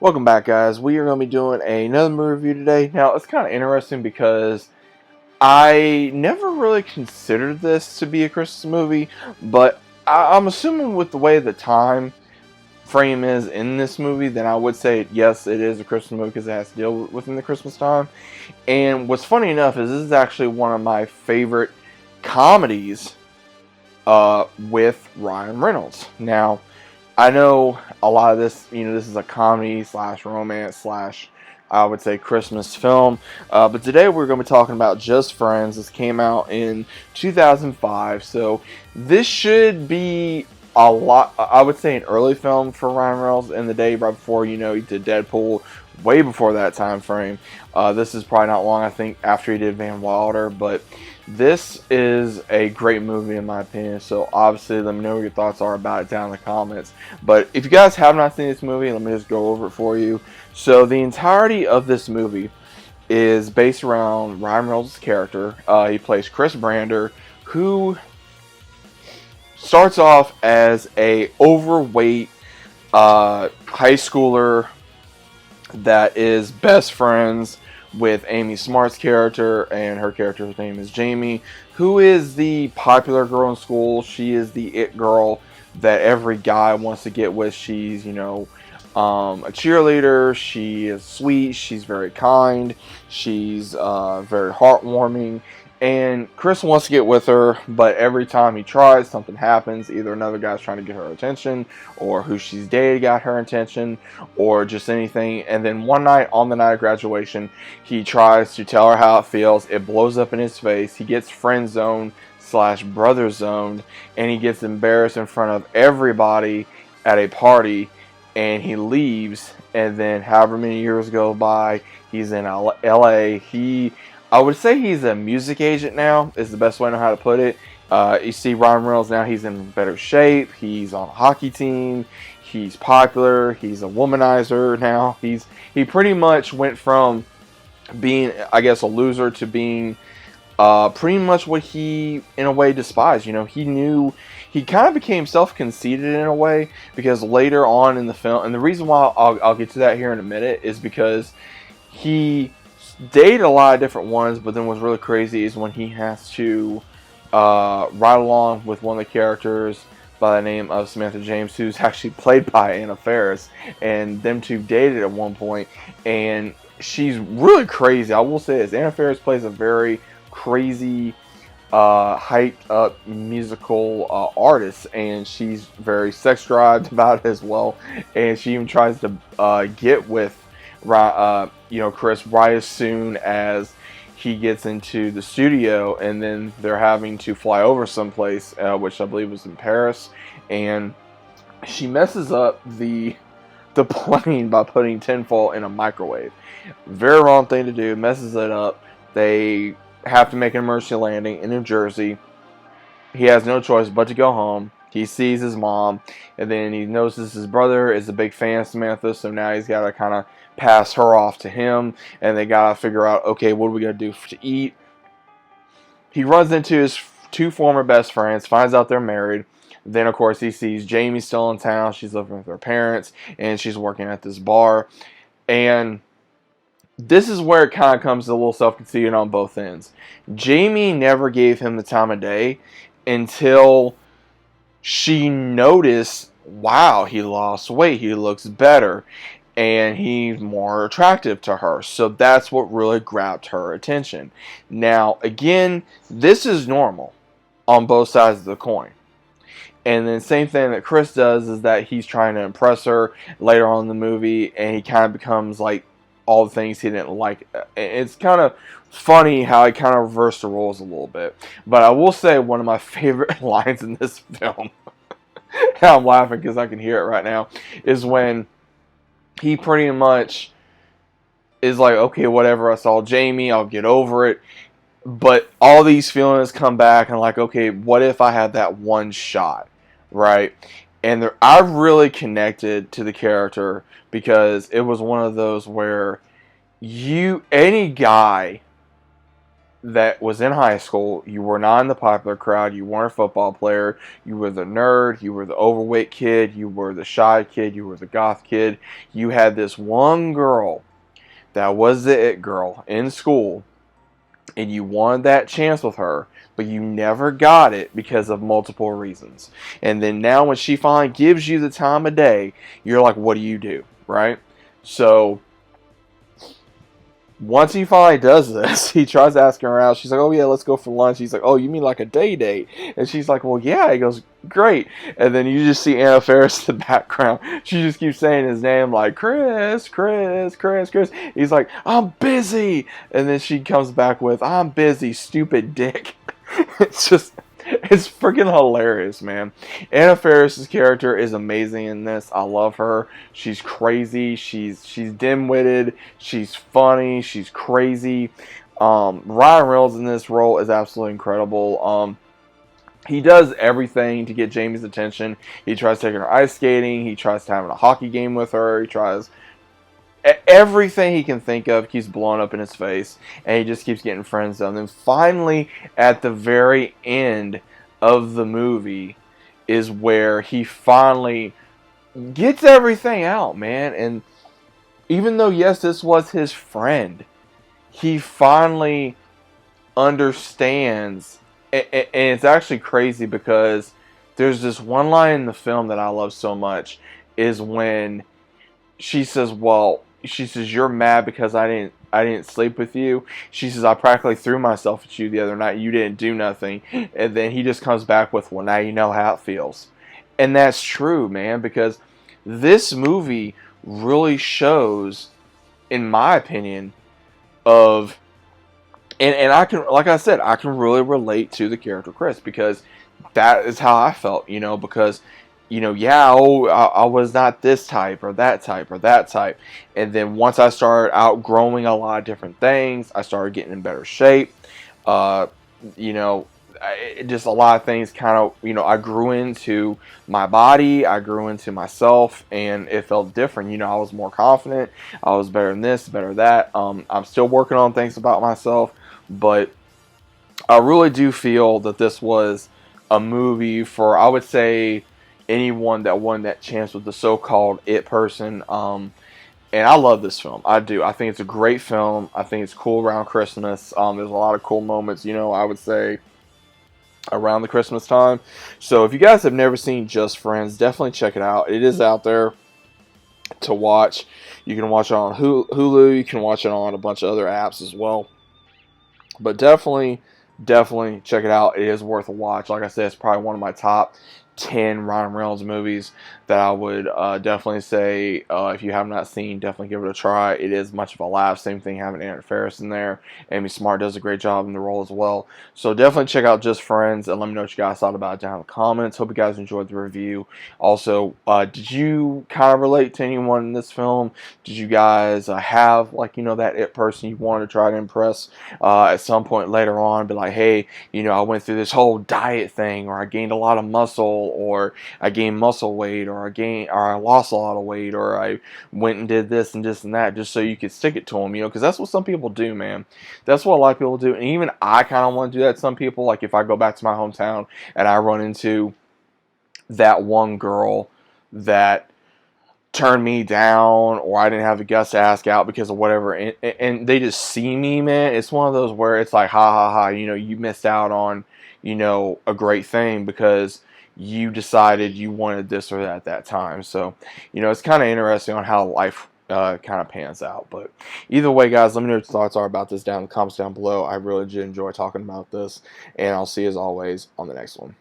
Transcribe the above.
Welcome back, guys. We are going to be doing another movie review today. Now, it's kind of interesting because I never really considered this to be a Christmas movie, but I'm assuming with the way the time frame is in this movie, then I would say, yes, it is a Christmas movie because it has to deal within the Christmas time. And what's funny enough is this is actually one of my favorite comedies with Ryan Reynolds. Now, I know a lot of this, this is a comedy slash romance slash, I would say, Christmas film. But today we're going to be talking about Just Friends. This came out in 2005. So this should be a lot, I would say, an early film for Ryan Reynolds in the day right before, he did Deadpool, way before that time frame. This is probably not long, I think, after he did Van Wilder. But this is a great movie in my opinion, so obviously let me know what your thoughts are about it down in the comments. But if you guys have not seen this movie, let me just go over it for you. So the entirety of this movie is based around Ryan Reynolds' character. He plays Chris Brander, who starts off as a overweight high schooler that is best friends with Amy Smart's character, and her character's name is Jamie, who is the popular girl in school. She is the it girl that every guy wants to get with. She's, a cheerleader. She is sweet. She's very kind. She's very heartwarming. And Chris wants to get with her, but every time he tries, something happens. Either another guy's trying to get her attention, or who she's dated got her attention, or just anything. And then one night, on the night of graduation, he tries to tell her how it feels. It blows up in his face. He gets friend zoned slash brother zoned, and he gets embarrassed in front of everybody at a party, and he leaves. And then however many years go by, he's in LA. I would say he's a music agent now, is the best way I know how to put it. You see Ryan Reynolds now, he's in better shape. He's on a hockey team. He's popular. He's a womanizer now. He pretty much went from being, I guess, a loser to being pretty much what he, in a way, despised. He kind of became self-conceited in a way, because later on in the film, and the reason why I'll get to that here in a minute, is because he dated a lot of different ones, but then what's really crazy is when he has to ride along with one of the characters by the name of Samantha James, who's actually played by Anna Faris, and them two dated at one point, and she's really crazy. I will say this, Anna Faris plays a very crazy, hyped up musical artist, and she's very sex driven about it as well, and she even tries to get with Chris right as soon as he gets into the studio, and then they're having to fly over someplace, which I believe was in Paris, and she messes up the plane by putting tinfoil in a microwave. Very wrong thing to do. Messes it up. They have to make an emergency landing in New Jersey. He has no choice but to go home. He sees his mom, and then he notices his brother is a big fan of Samantha, so now he's got to kind of pass her off to him, and they got to figure out, okay, what are we going to do to eat? He runs into his two former best friends, finds out they're married. Then, of course, he sees Jamie still in town. She's living with her parents, and she's working at this bar. And this is where it kind of comes to a little self-conceited on both ends. Jamie never gave him the time of day until she noticed, wow, he lost weight, he looks better, and he's more attractive to her. So that's what really grabbed her attention. Now, again, this is normal on both sides of the coin. And then same thing that Chris does is that he's trying to impress her later on in the movie, and he kind of becomes like all the things he didn't like. It's kind of funny how he kind of reversed the roles a little bit. But I will say one of my favorite lines in this film, and I'm laughing because I can hear it right now, is when he pretty much is like, okay, whatever, I saw Jamie, I'll get over it. But all these feelings come back, and like, okay, what if I had that one shot, right? And I really connected to the character because it was one of those where any guy that was in high school. You were not in the popular crowd. You weren't a football player. You were the nerd. You were the overweight kid. You were the shy kid. You were the goth kid. You had this one girl that was the it girl in school, and you wanted that chance with her, but you never got it because of multiple reasons. And then now when she finally gives you the time of day, you're like, what do? Right? So once he finally does this, he tries asking her out. She's like, oh yeah, let's go for lunch. He's like, oh, you mean like a day date? And she's like, well, yeah. He goes, great. And then you just see Anna Faris in the background. She just keeps saying his name like, Chris, Chris, Chris, Chris. He's like, I'm busy. And then she comes back with, I'm busy, stupid dick. It's just, it's freaking hilarious, man. Anna Faris's character is amazing in this. I love her. She's crazy. She's dim-witted. She's funny. She's crazy. Ryan Reynolds in this role is absolutely incredible. He does everything to get Jamie's attention. He tries taking her ice skating. He tries having a hockey game with her. He tries everything he can think of keeps blowing up in his face, and he just keeps getting friend zoned. And finally, at the very end of the movie, is where he finally gets everything out, man. And even though, yes, this was his friend, he finally understands. And it's actually crazy because there's this one line in the film that I love so much, is when she says, well, she says, you're mad because I didn't sleep with you. She says, I practically threw myself at you the other night. You didn't do nothing. And then he just comes back with, well, now you know how it feels. And that's true, man, because this movie really shows, in my opinion, of, and I can, like I said, I can really relate to the character Chris, because that is how I felt, because yeah, I was not this type or that type or that type. And then once I started outgrowing a lot of different things, I started getting in better shape. Uh, you know, just a lot of things kind of, I grew into my body, I grew into myself, and it felt different. I was more confident. I was better than this, better that. I'm still working on things about myself, but I really do feel that this was a movie for, I would say, anyone that won that chance with the so-called it person. And I love this film. I do. I think it's a great film. I think it's cool around Christmas. There's a lot of cool moments, I would say, around the Christmas time. So if you guys have never seen Just Friends, definitely check it out. It is out there to watch. You can watch it on Hulu. You can watch it on a bunch of other apps as well. But definitely check it out. It is worth a watch. Like I said, it's probably one of my top 10 Ryan Reynolds movies that I would definitely say, if you have not seen, definitely give it a try. It is much of a laugh. Same thing having Anna Faris in there. Amy Smart does a great job in the role as well. So definitely check out Just Friends, and let me know what you guys thought about it down in the comments. Hope you guys enjoyed the review. Also, did you kind of relate to anyone in this film? Did you guys have, like, that it person you wanted to try to impress at some point later on? Be like, hey, I went through this whole diet thing, or I gained a lot of muscle, or I gained muscle weight, or I lost a lot of weight, or I went and did this and this and that, just so you could stick it to them, because that's what some people do, man. That's what a lot of people do, and even I kind of want to do that to some people. Like, if I go back to my hometown and I run into that one girl that turned me down, or I didn't have the guts to ask out because of whatever, and they just see me, man, it's one of those where it's like, ha ha ha, you missed out on, a great thing because you decided you wanted this or that at that time. So, it's kind of interesting on how life kind of pans out. But either way, guys, let me know what your thoughts are about this down in the comments down below. I really did enjoy talking about this, and I'll see you as always on the next one.